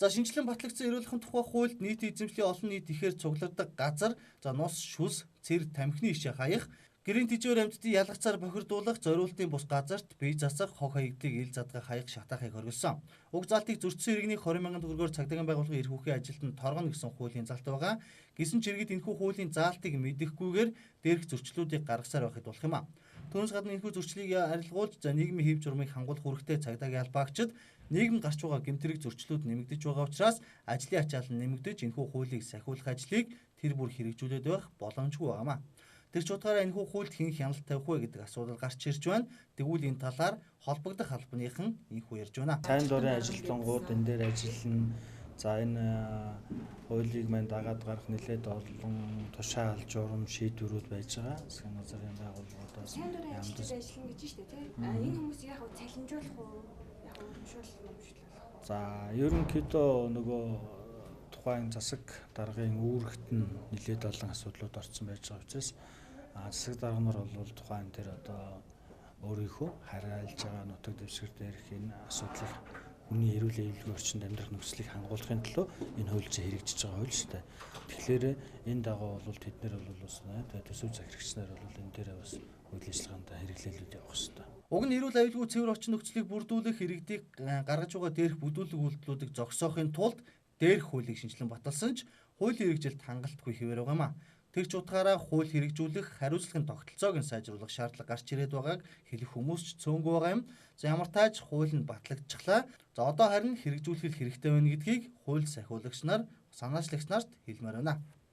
За шинжилэн батлагдсан эрүүл мэндийн тухай хуульд нийт эзэмшлийн олон нийт ихээр цуглардаг газар, за нус, шүс, цэр, тамхины ишээ хаях, гэрийн тэжээр амьтдын ялгацаар бохирдуулах, зориултын бус газарт бие засах, хог хаягдлыг ил задгах хаяг шатаахыг оргилсон. Уг залтыг зөрчсөн иргэний 20,000 төгрөгөөр цагдаагийн байгууллагын эрх үүхийн ажилтнанд торгоно гэсэн хуулийн залт байгаа. Гэсэн ч иргэд энэхүү хуулийн заалтыг мэдэхгүйгээр дээрх зөрчлүүдийг гаргасаар байхад болох юм а. Түүнээс гадна энэхүү зөрчлийг арилгуулж нийгмийн хэв журмыг хангуулах үүрэгтэй цагдаагийн албаагчид нийгэмд гарч байгаа гэмтрэг зөрчлүүд нэмэгдэж байгаа учраас ажлын ачаал нь нэмэгдэж энэхүү хуулийг сахиулах ажлыг тэр бүр хэрэгжүүлээд байх боломжгүй байгаамаа. Тэр ч утгаараа энэхүү хуульд хэн хяналт тавих вэ гэдэг асуудал гарч ирж байна. Тэгвэл энэ талаар холбогдох албаныхан энэхүү ярьж байна. Сайн дурын ажилтнууд энэ дээр ажиллана. За энэ хуулийг мань дагаад гарах нэлээд олон тушаал журам шийдвэрүүд байж байгаа. Засгийн газрын байгууллагуудаас сайн дурын ажилтнууд ажиллана гэж байна шүү дээ, тийм. Энэ хүмүүс яг цалинжуулах уу? Яг урамшуулах. За ерөнхийдөө нөгөө тухайн засаг даргын үүрэгт нь нэлээд олон асуудлууд орсон байж байгаа учраас засаг дарга нар бол тухайн дээр одоо өөрийнхөө хараалж байгаа нутаг дэвсгэр дээрх энэ асуудлыг хүний эрүүл аюулгүй орчинд амьдрах нөхцөлийг хангуулахын төлөө энэ хууль хэрэгжиж байгаа хууль шүү дээ. Тэгэхээр энэ дагуу бол тэд нэр бол бас төсөв захирагч нар бол энэ дээр бас үйл ажиллагаанд хэрэглээлүүд явах хэрэгтэй. Уг нь эрүүл аюулгүй цэвэр орчин нөхцөлийг бүрдүүлэх иргэдийг гаргаж байгаа дээрх бүдүүлэг үйлдэлүүдийг зогсоохын тулд дээрх хуулийг шинжилэн баталсан ч хуулийн хэрэгжилт хангалтгүй хэвээр байгаа юм а. Тэр ч утгаараа хууль хэрэгжүүлэх хариуцлагын тогтолцоог нь сайжруулах шаардлага гарч ирээд байгааг хэлэх хүмүүс ч цөөнгүй байгаа юм. За ямар тааж хууль нь батлагдчихлаа. За одоо харин хэрэгжүүлэх хэрэгтэй байна гэдгийг хууль сахиулагч нар, санаачлагч нарт хэлмээр байна.